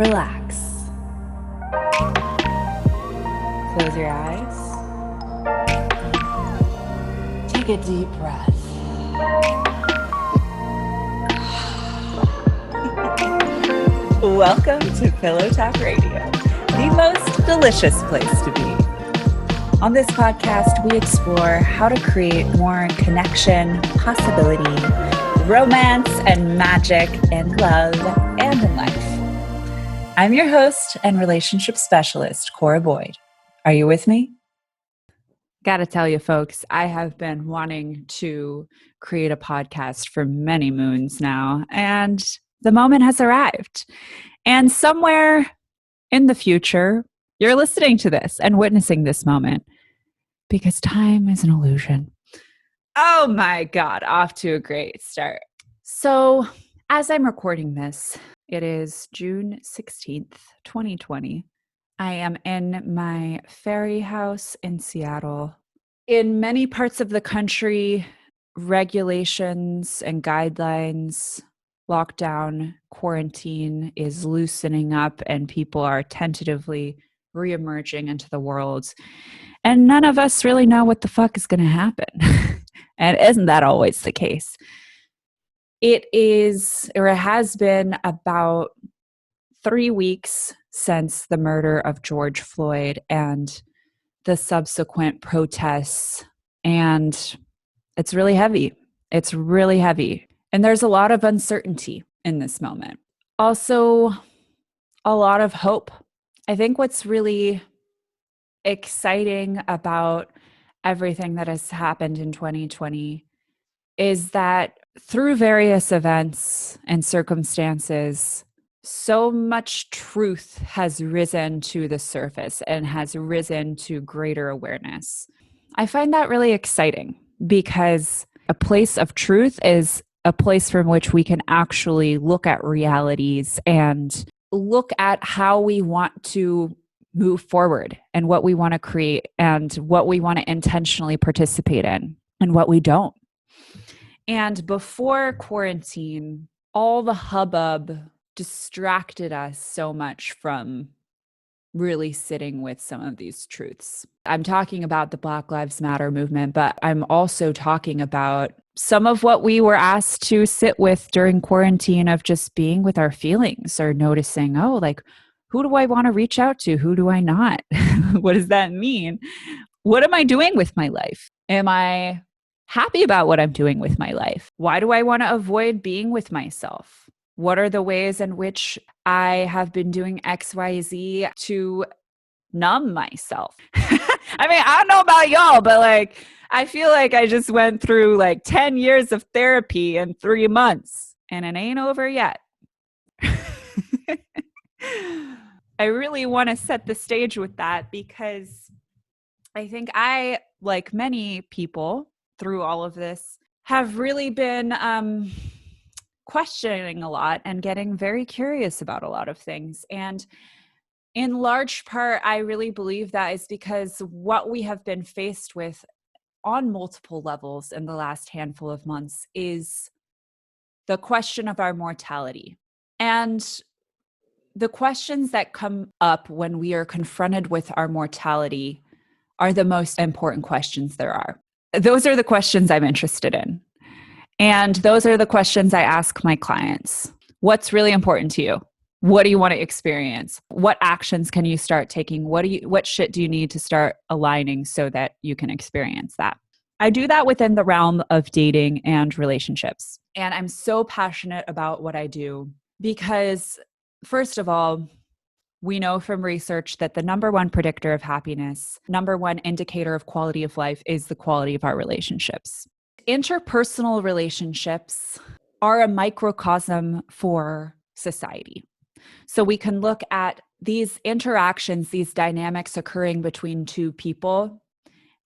Relax. Close your eyes. Take a deep breath. Welcome to Pillow Talk Radio, the most delicious place to be. On this podcast, we explore how to create more connection, possibility, romance, and magic in love and in life. I'm your host and relationship specialist, Cora. Are you with me? Gotta tell you, folks, I have been wanting to create a podcast for many moons now, and the moment has arrived. And somewhere in the future, you're listening to this and witnessing this moment because time is an illusion. Oh my God, off to a great start. So, as I'm recording this, it is June 16th, 2020. I am in my fairy house in Seattle. In many parts of the country, regulations and guidelines, lockdown, quarantine is loosening up and people are tentatively reemerging into the world. And none of us really know what the fuck is going to happen. And isn't that always the case? It is, or it has been about 3 weeks since the murder of George Floyd and the subsequent protests. And it's really heavy. It's really heavy. And there's a lot of uncertainty in this moment. Also, a lot of hope. I think what's really exciting about everything that has happened in 2020 is that through various events and circumstances, so much truth has risen to the surface and has risen to greater awareness. I find that really exciting because a place of truth is a place from which we can actually look at realities and look at how we want to move forward and what we want to create and what we want to intentionally participate in and what we don't. And before quarantine, all the hubbub distracted us so much from really sitting with some of these truths. I'm talking about the Black Lives Matter movement, but I'm also talking about some of what we were asked to sit with during quarantine of just being with our feelings or noticing, oh, like, who do I want to reach out to? Who do I not? What does that mean? What am I doing with my life? Am I happy about what I'm doing with my life? Why do I want to avoid being with myself? What are the ways in which I have been doing XYZ to numb myself? I mean, I don't know about y'all, but like, I feel like I just went through like 10 years of therapy in 3 months and it ain't over yet. I really want to set the stage with that because I think I, like many people through all of this, have really been questioning a lot and getting very curious about a lot of things. And in large part, I really believe that is because what we have been faced with on multiple levels in the last handful of months is the question of our mortality. And the questions that come up when we are confronted with our mortality are the most important questions there are. Those are the questions I'm interested in. And those are the questions I ask my clients. What's really important to you? What do you want to experience? What actions can you start taking? What shit do you need to start aligning so that you can experience that? I do that within the realm of dating and relationships. And I'm so passionate about what I do because, first of all, we know from research that the number one predictor of happiness, number one indicator of quality of life is the quality of our relationships. Interpersonal relationships are a microcosm for society. So we can look at these interactions, these dynamics occurring between two people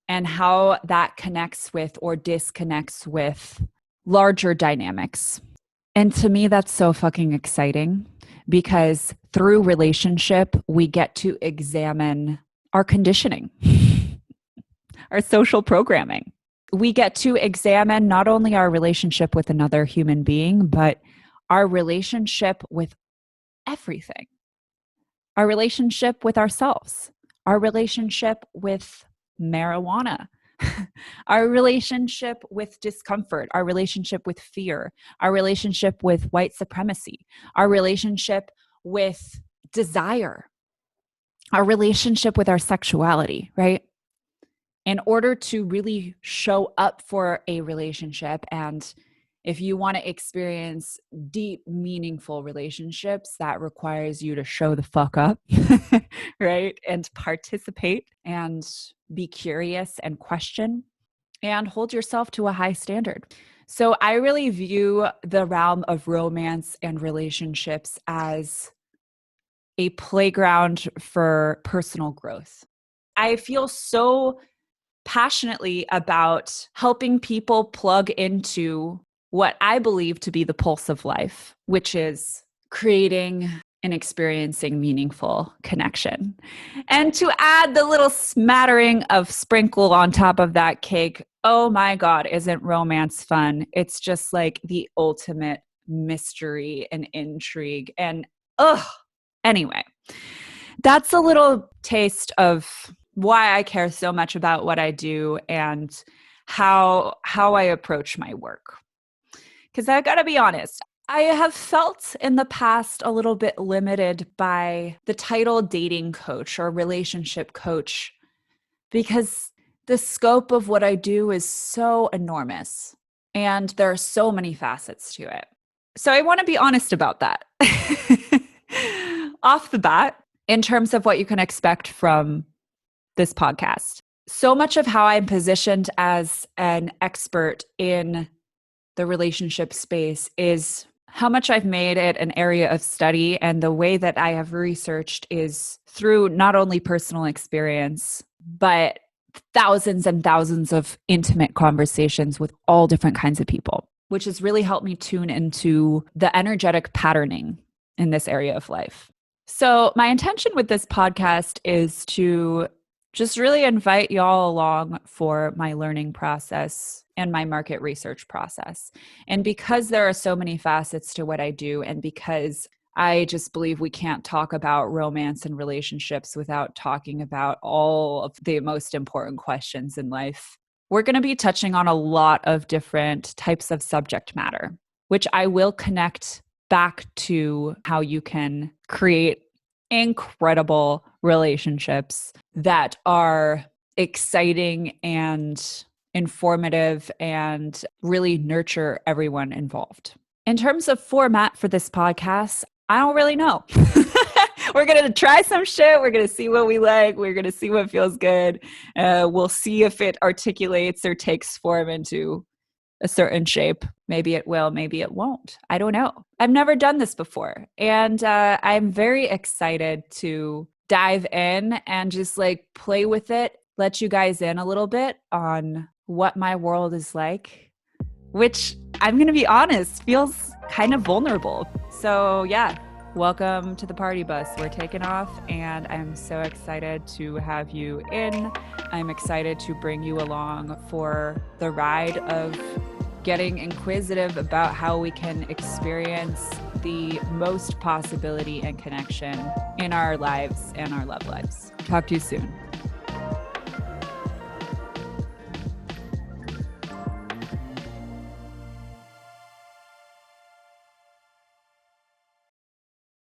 and how that connects with or disconnects with larger dynamics. And to me, that's so fucking exciting because through relationship, we get to examine our conditioning, our social programming. We get to examine not only our relationship with another human being, but our relationship with everything. our relationship with ourselves, our relationship with marijuana, our relationship with discomfort, our relationship with fear, our relationship with white supremacy, our relationship with desire, our relationship with our sexuality, right? In order to really show up for a relationship, and if you want to experience deep, meaningful relationships, that requires you to show the fuck up, right? And participate and be curious and question and hold yourself to a high standard. So I really view the realm of romance and relationships as a playground for personal growth. I feel so passionately about helping people plug into what I believe to be the pulse of life, which is creating and experiencing meaningful connection. And to add the little smattering of sprinkle on top of that cake, oh my God, isn't romance fun? It's just like the ultimate mystery and intrigue. And anyway, that's a little taste of why I care so much about what I do and how I approach my work. Because I got to be honest, I have felt in the past a little bit limited by the title dating coach or relationship coach because the scope of what I do is so enormous and there are so many facets to it. So I want to be honest about that. Off the bat, in terms of what you can expect from this podcast. So much of how I'm positioned as an expert in the relationship space is how much I've made it an area of study, and the way that I have researched is through not only personal experience, but thousands and thousands of intimate conversations with all different kinds of people, which has really helped me tune into the energetic patterning in this area of life. So my intention with this podcast is to just really invite y'all along for my learning process and my market research process. And because there are so many facets to what I do, and because I just believe we can't talk about romance and relationships without talking about all of the most important questions in life, we're going to be touching on a lot of different types of subject matter, which I will connect back to how you can create incredible relationships that are exciting and informative and really nurture everyone involved. In terms of format for this podcast, I don't really know. We're going to try some shit. We're going to see what we like. We're going to see what feels good. We'll see if it articulates or takes form into a certain shape. Maybe it will, maybe it won't. I don't know. I've never done this before. And I'm very excited to dive in and just like play with it, let you guys in a little bit on what my world is like, which I'm going to be honest, feels kind of vulnerable. So yeah, welcome to the party bus. We're taking off and I'm so excited to have you in. I'm excited to bring you along for the ride of getting inquisitive about how we can experience the most possibility and connection in our lives and our love lives. Talk to you soon.